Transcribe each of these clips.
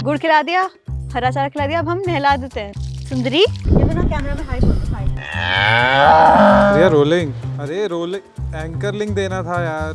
गुड़ खिला दिया, हरा चारा खिला दिया, अब हम नहला देते हैं। सुंदरी, ये तो ना कैमरा में हाई बोलते हाई। ये रोलिंग, अरे रोलिंग एंकर लिंक देना था यार,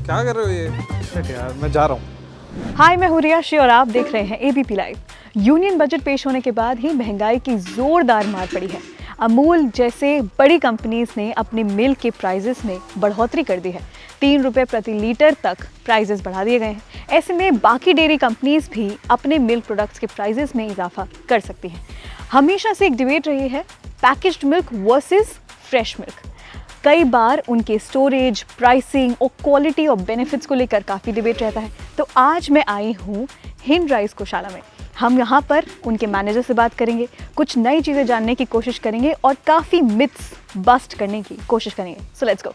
क्या कर रहे हो ये? शिट यार, मैं जा रहा हूँ। हाय, मैं हूँ रिया श्री और आप देख रहे हैं एबीपी लाइव। यूनियन बजट पेश होने के बाद ही महंगाई की जोरदार मार पड़ी है। अमूल जैसे बड़ी कंपनीज ने अपने मिल्क के प्राइजेस में बढ़ोतरी कर दी है। 3 रुपये प्रति लीटर तक प्राइजेस बढ़ा दिए गए हैं। ऐसे में बाकी डेयरी कंपनीज भी अपने मिल्क प्रोडक्ट्स के प्राइजेस में इजाफा कर सकती हैं। हमेशा से एक डिबेट रही है packaged milk versus fresh milk. कई बार उनके स्टोरेज, प्राइसिंग और क्वालिटी और बेनिफिट्स को लेकर काफ़ी डिबेट रहता है। तो आज मैं आई हूँ हिंद राइस गौशाला में। हम यहाँ पर उनके मैनेजर से बात करेंगे, कुछ नई चीज़ें जानने की कोशिश करेंगे और काफ़ी मिथ्स बस्ट करने की कोशिश करेंगे। So let's go.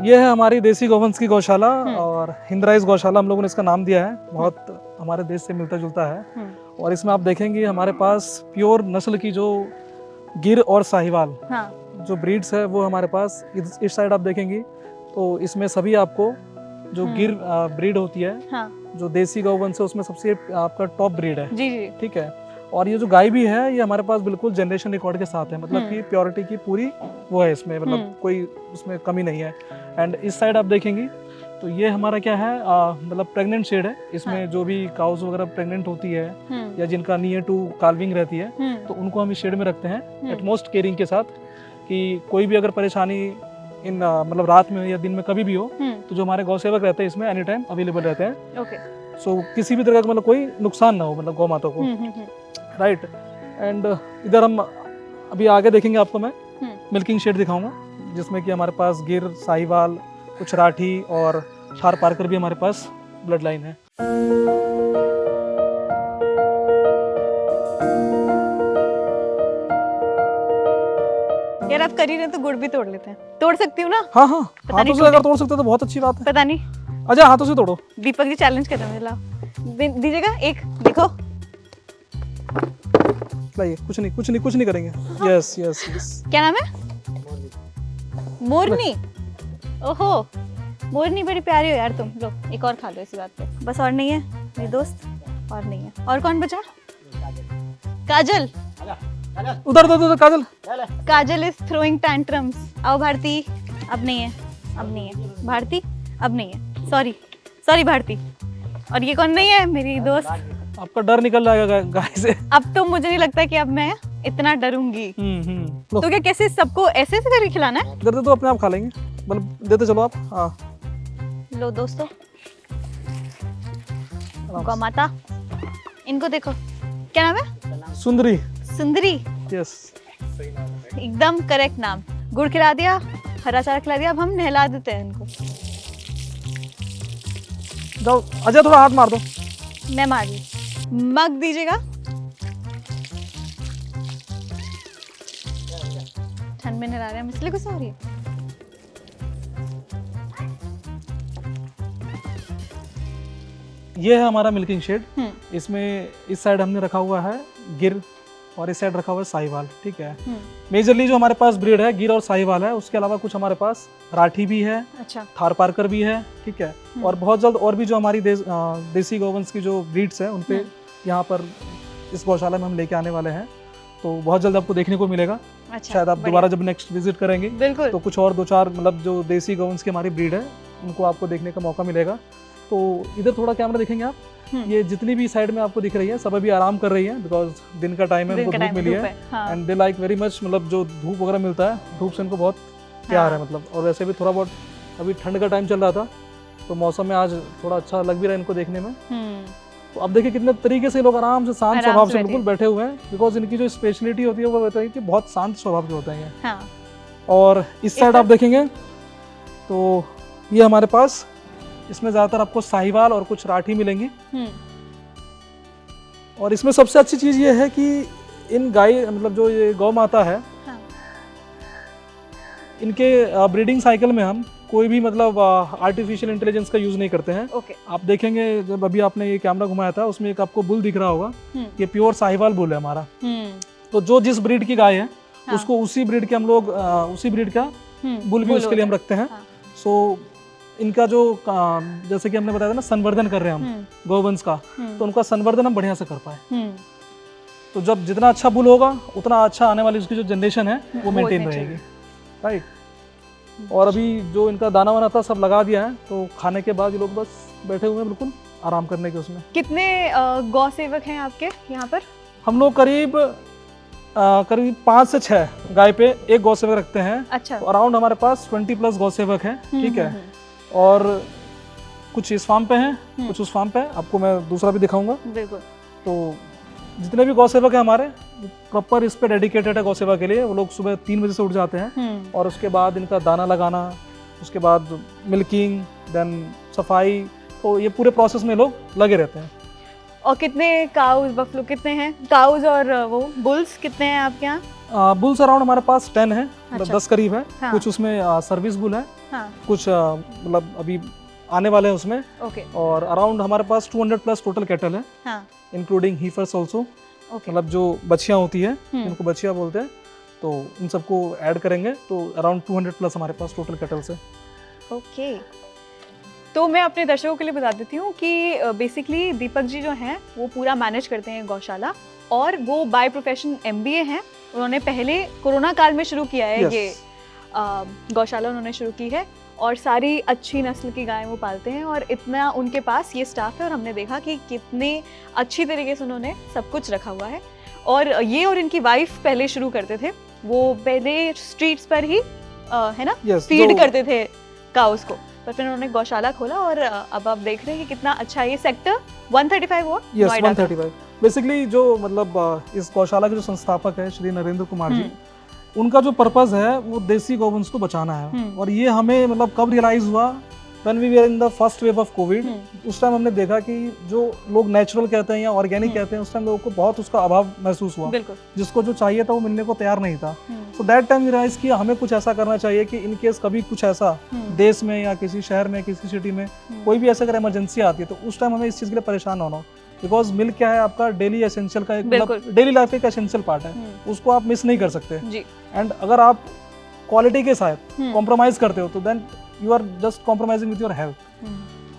ये है हमारी देसी गौवंश की गौशाला और हिंद राइस गौशाला हम लोगों ने इसका नाम दिया है। बहुत हमारे देश से मिलता जुलता है। और इसमें आप देखेंगे हमारे पास प्योर नस्ल की जो गिर और साहिवाल जो ब्रीड्स है वो हमारे पास इस साइड आप देखेंगी तो इसमें सभी आपको जो गिर ब्रीड होती है, जो देसी गौवंश है उसमें सबसे आपका टॉप ब्रीड है। जी जी। ठीक है। और ये जो गाय भी है ये हमारे पास बिल्कुल जनरेशन रिकॉर्ड के साथ है, मतलब कि प्योरिटी की पूरी वो है इसमें, मतलब कोई उसमें कमी नहीं है। एंड इस साइड आप देखेंगी तो ये हमारा क्या है, मतलब प्रेग्नेंट शेड है। इसमें जो भी काउस वगैरह प्रेग्नेंट होती है या जिनका नियर टू काल्विंग रहती है तो उनको हम इस शेड में रखते हैं एटमोस्ट केयरिंग के साथ, कि कोई भी अगर परेशानी इन मतलब रात में या दिन में कभी भी हो तो जो हमारे गौ सेवक रहते हैं इसमें एनी टाइम अवेलेबल रहते हैं। ओके। सो किसी भी तरह का मतलब कोई नुकसान ना हो मतलब गौ माता को, राइट। एंड इधर हम अभी आगे देखेंगे, आपको मैं मिल्किंग शेड दिखाऊंगा जिसमें कि हमारे पास गिर, साहिवाल, कुछ राठी और थार पारकर भी हमारे पास ब्लड लाइन है। यार आप कर ही रहे तो गुड़ भी तोड़ लेते हैं। तोड़ सकती हूँ ना? हाँ हाँ, हाथों से अगर तोड़ सकते तो बहुत अच्छी बात है। पता नहीं, अच्छा हाथों से तोड़ो। दीपक जी चैलेंज कर रहे हैं। लाओ दीजिएगा एक, देखो। लाइए, कुछ नहीं करेंगे। Yes yes yes. क्या नाम है? मोरनी। ओहो, मोरनी बड़ी प्यारी हो यार तुम। लो एक और खा लो इसी बात पे। बस और नहीं है मेरे दोस्त, और नहीं है। और कौन बचा? काजल। उधर काजल। काजल इज थ्रोइंग टैंट्रम्स। आओ भारती। अब नहीं है भारती, अब नहीं है। सॉरी भारती। और ये कौन नहीं है? मेरी दोस्त। आपका डर निकल जाएगा गाय से। अब तो मुझे नहीं लगता कि अब मैं इतना डरूंगी। तो क्या कैसे सबको ऐसे करके खिलाना है? दे दो तो अपने आप खा लेंगे, मतलब देते चलो आप। हाँ लो दोस्तों, गौ माता, इनको देखो। क्या नाम है? सुंदरी। सुंदरी। यस, एकदम करेक्ट नाम। गुड़ खिला दिया, हरा चारा खिला दिया, अब हम नहला देते हैं इनको। जाओ अजय, थोड़ा हाथ मार दो। मैं मार दी। मग दीजिएगा। ठंड में नहला रहे हैं, इसलिए गुस्सा हो रही है। ये है हमारा मिल्किंग शेड। इसमें इस साइड हमने रखा हुआ है गिर और इस साइड रखा हुआ है साहिवाल। ठीक है। मेजरली जो हमारे पास ब्रीड है गिर और साहिवाल है, उसके अलावा कुछ हमारे पास राठी भी है। अच्छा। थार पारकर भी है। ठीक है। और बहुत जल्द और भी जो हमारी देसी गौवंश की जो ब्रीड्स है उनपे यहाँ पर इस गौशाला में हम लेके आने वाले हैं, तो बहुत जल्द आपको देखने को मिलेगा। अच्छा, शायद आप दोबारा जब नेक्स्ट विजिट करेंगे बिल्कुल तो कुछ और 2-4 मतलब जो देसी गौवंश की हमारी ब्रीड है उनको आपको देखने का मौका मिलेगा। तो इधर थोड़ा कैमरा देखेंगे आप। ये जितनी भी साइड में आपको दिख रही है सब अभी आराम कर रही है, बिकॉज दिन का टाइम है, उनको धूप मिली है and they like very much, मतलब जो धूप वगैरह मिलता है धूप से इनको बहुत प्यार है मतलब। और वैसे भी थोड़ा बहुत अभी ठंड का टाइम चल रहा था तो मौसम में आज थोड़ा अच्छा लग भी रहा है इनको देखने में। तो अब देखिए कितने तरीके से लोग आराम से शांत स्वभाव से बिल्कुल बैठे हुए हैं, बिकॉज इनकी जो स्पेशलिटी होती है वो बताइए कि बहुत शांत स्वभाव के होते हैं। हाँ। और इस साइड आप देखेंगे तो ये हमारे पास इसमें ज़्यादातर आपको साहिवाल और कुछ राठी मिलेंगी। और इसमें सबसे अच्छी चीज़ ये है कि इन गाय मतलब जो ये गौ माता है, इनके ब्रीडिंग साइकिल में हम कोई भी मतलब आर्टिफिशियल इंटेलिजेंस का यूज़ नहीं करते हैं। ओके। आप देखेंगे जब अभी आपने ये कैमरा घुमाया था उसमें एक आपको बुल दिख रहा होगा, ये प्योर साहिवाल बुल है हमारा। तो जो जिस ब्रीड की गाय है हाँ। उसको उसी ब्रीड के हम लोग उसी ब्रीड का बुल भी उसके लिए हम रखते हैं। हाँ। सो इनका जो जैसे कि हमने बताया था ना संवर्धन कर रहे हैं हम गौवंश का, तो उनका संवर्धन हम बढ़िया से कर पाए। तो जब जितना अच्छा बुल होगा उतना अच्छा आने वाली उसकी जो जनरेशन है वो मेंटेन रहेगी, राइट। और अभी जो इनका दाना वाना था सब लगा दिया है, तो खाने के बाद ये लोग बस बैठे हुए हैं बिल्कुल आराम करने के उसमें। कितने गौ सेवक हैं आपके यहाँ पर? हम लोग करीब 5 से 6 गाय पे एक गौ सेवक रखते हैं। अच्छा। तो अराउंड हमारे पास 20+ गौ सेवक हैं, ठीक है। और कुछ इस फार्म पे हैं, कुछ उस फार्म पे हैं। आपको मैं दूसरा भी दिखाऊंगा। बिल्कुल। तो जितने भी गौ सेवक हैं हमारे प्रॉपर इस पे डेडिकेटेड है गौ सेवा के लिए। वो लोग सुबह 3 बजे से उठ जाते हैं और उसके बाद इनका दाना लगाना, उसके बाद मिल्किंग, देन सफाई, तो ये पूरे प्रोसेस में लोग लगे रहते हैं। और कितने काउज बफलो कितने हैं? काउज और वो बुल्स कितने हैं आपके यहाँ? बुल्स अराउंड हमारे पास 10 है, मतलब अच्छा। 10 करीब है। हाँ। कुछ उसमें सर्विस बुल है, हाँ। कुछ मतलब अभी आने वाले हैं उसमें। ओके। और अराउंड हमारे पास 200+ टोटल कैटल है, हाँ। Including heifers also. ओके। मतलब जो बछियाँ होती है जिनको बछिया बोलते हैं, तो इन सबको ऐड करेंगे तो अराउंड 200+ हमारे पास टोटल कैटल से। ओके। तो मैं अपने दर्शकों के लिए बता देती हूँ कि बेसिकली दीपक जी जो हैं वो पूरा मैनेज करते हैं गौशाला, और वो बाय प्रोफेशन MBA हैं। उन्होंने पहले कोरोना काल में शुरू किया है। Yes. ये गौशाला उन्होंने शुरू की है और सारी अच्छी नस्ल की गायें वो पालते हैं, और इतना उनके पास ये स्टाफ है और हमने देखा कि कितने अच्छी तरीके से उन्होंने सब कुछ रखा हुआ है। और ये और इनकी वाइफ पहले शुरू करते थे, वो पहले स्ट्रीट्स पर ही है ना, Yes, फीड करते थे काउस को, पर फिर उन्होंने गौशाला खोला और अब आप देख रहे हैं कि कितना अच्छा ये सेक्टर 135 हुआ। यस, 135 बेसिकली जो मतलब इस गौशाला के जो संस्थापक है श्री नरेंद्र कुमार जी, उनका जो पर्पस है वो देसी गौवंश को बचाना है। और ये हमें मतलब कब रियलाइज हुआ, when we were in the first wave of Covid. उस टाइम हमने देखा कि जो लोग नेचुरल कहते हैं या ऑर्गेनिक कहते हैं, उस टाइम लोगों को बहुत उसका अभाव महसूस हुआ। जिसको जो चाहिए था वो मिलने को तैयार नहीं था। सो दैट टाइम रियलाइज किया हमें कुछ ऐसा करना चाहिए कि इन केस कभी कुछ ऐसा देश में या किसी शहर में, किसी सिटी में कोई भी ऐसा अगर इमरजेंसी आती है, तो उस टाइम हमें इस चीज़ के लिए परेशान होना हो। बिकॉज मिल्क क्या है, आपका डेली एसेंशियल का एक मतलब डेली लाइफ का एसेंशियल पार्ट है, उसको आप मिस नहीं कर सकते। एंड अगर आप क्वालिटी के साथ कॉम्प्रोमाइज करते हो तो then you are just compromising with your health.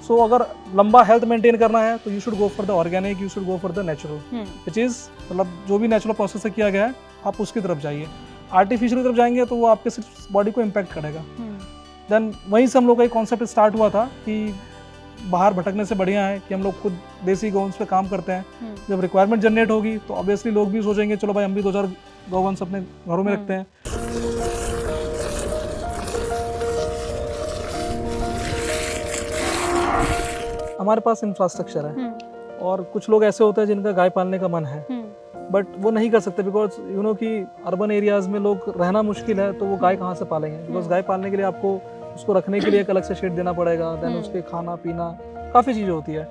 So अगर लंबा हेल्थ मेंटेन करना है तो you should go for the organic, you should go for the natural, which is मतलब जो भी नेचुरल प्रोसेस से किया गया है आप उसकी तरफ जाइए। आर्टिफिशियल की तरफ जाएंगे तो वो आपके सिर्फ बॉडी को इम्पैक्ट करेगा। देन वहीं से हम लोग का एक कॉन्सेप्ट स्टार्ट हुआ था कि बाहर भटकने से बढ़िया है कि हम लोग खुद देसी गौवंश पे काम करते हैं। जब रिक्वायरमेंट जनरेट होगी तो ऑब्वियसली लोग भी सोचेंगे चलो भाई हम भी 2-4 गौवंश अपने घरों में रखते हैं। हमारे पास इंफ्रास्ट्रक्चर है और कुछ लोग ऐसे होते हैं जिनका गाय पालने का मन है बट वो नहीं कर सकते बिकॉज यू नो कि अर्बन एरियाज में लोग रहना मुश्किल है, तो वो गाय कहाँ से पालेंगे। बिकॉज गाय पालने के लिए आपको उसको रखने के लिए एक अलग से शेड देना पड़ेगा, देन उसके खाना पीना काफ़ी चीज़ें होती है।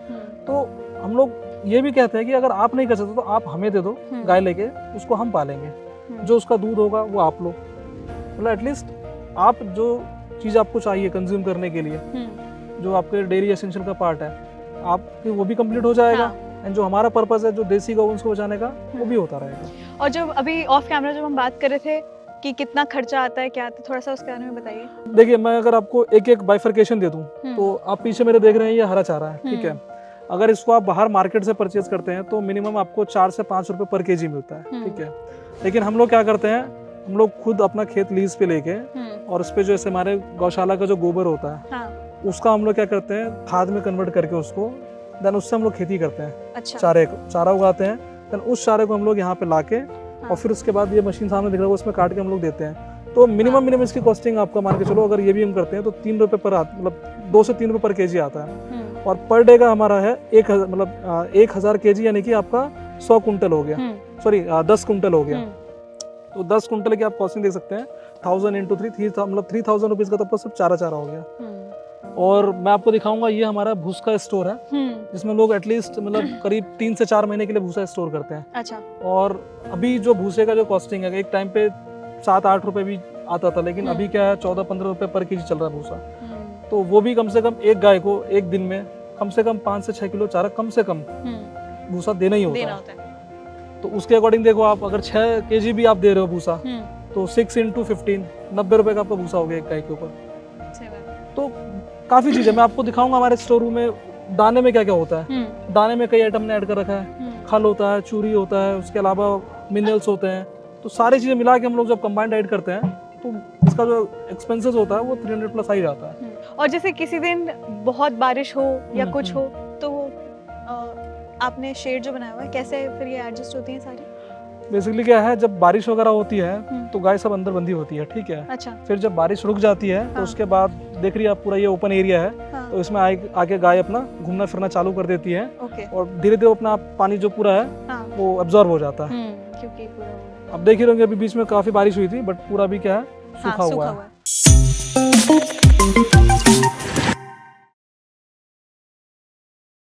तो हम लोग ये भी कहते हैं कि अगर आप नहीं कर सकते तो आप हमें दे दो गाय लेके, उसको हम पालेंगे, जो उसका दूध होगा वो आप लो। मतलब एटलीस्ट आप जो चीज़ आपको चाहिए कंज्यूम करने के लिए, जो आपके डेयरी एसेंशियल का पार्ट है, आपके वो भी कंप्लीट हो जाएगा। एंड जो हमारा पर्पस है जो देसी गौवंश को बचाने का, वो भी होता रहेगा। और जब अभी ऑफ कैमरा जब हम बात कर रहे थे कि कितना खर्चा आता है, क्या आता है, थोड़ा सा उसके बारे में बताइए। देखिए, मैं अगर आपको एक एक बाइफर्केशन दे दूं तो आप पीछे मेरे देख रहे हैं ये हरा चारा है, ठीक है। अगर इसको आप बाहर मार्केट से परचेज करते हैं तो मिनिमम आपको 4 से 5 रुपए पर केजी मिलता है, ठीक है। लेकिन हम लोग क्या करते हैं, हम लोग खुद अपना खेत लीज पे लेके और उस पे जो ऐसे हमारे गौशाला का जो गोबर होता है उसका हम लोग क्या करते हैं खाद में कन्वर्ट करके उसको, देन उससे हम लोग खेती करते हैं। अच्छा। चारा उगाते हैं, देन उस चारे को हम लोग यहाँ पे लाके और फिर उसके बाद ये मशीन सामने दिख रहा है उसमें काट के हम लोग देते हैं। तो मिनिमम इसकी कॉस्टिंग आपका मान के चलो, अगर ये भी हम करते हैं तो 3 रुपए पर मतलब 2 से 3 रुपए पर केजी आता है। और पर डे का हमारा है 1000 केजी, यानी कि आपका 100 कुंटल हो गया, सॉरी 10 कुंटल हो गया। तो 10 कुंटल की आप कॉस्टिंग देख सकते हैं, 1000 into 3 मतलब 3000 रुपीज का तो सब चारा हो गया। और मैं आपको दिखाऊंगा ये हमारा भूस का स्टोर है, जिसमें लोग एटलीस्ट मतलब करीब 3 से 4 महीने के लिए भूसा स्टोर करते हैं। अच्छा। और अभी जो भूसे का जो कॉस्टिंग है, एक टाइम पे 7-8 रुपए भी आता था, लेकिन अभी क्या है 14-15 रुपए पर केजी चल रहा है भूसा। तो वो भी कम से कम एक गाय को एक दिन में कम से कम 5 से 6 किलो चारा कम से कम भूसा देना ही होता है। तो उसके अकॉर्डिंग देखो आप, अगर 6 kg भी आप दे रहे हो भूसा, तो 6 × 15 90 रुपए का आपका भूसा हो गया एक गाय के ऊपर। तो काफ़ी चीज़ें मैं आपको दिखाऊंगा हमारे स्टोर रूम में दाने में क्या क्या होता है। दाने में कई आइटम ने ऐड कर रखा है, खल होता है, चूरी होता है, उसके अलावा मिनरल्स होते हैं। तो सारी चीज़ें मिला के हम लोग जब कंबाइंड ऐड करते हैं तो इसका जो एक्सपेंसेस होता है वो 300+ आ ही जाता है। और जैसे किसी दिन बहुत बारिश हो या कुछ हो तो आपने शेड जो बनाया हुआ है, कैसे फिर ये एडजस्ट होती है सारी? बेसिकली क्या है, जब बारिश वगैरह होती है तो गाय सब अंदर बंधी होती है, ठीक है। अच्छा। फिर जब बारिश रुक जाती है तो उसके बाद देख रही है आप पूरा ये ओपन एरिया है, तो इसमें आके गाय अपना घूमना फिरना चालू कर देती है और धीरे धीरे अपना पानी जो पूरा है वो एब्जॉर्ब हो जाता है। क्योंकि पूरा अब देख ही रहोगे, अभी बीच में काफी बारिश हुई थी बट पूरा भी क्या है, सूखा हुआ है।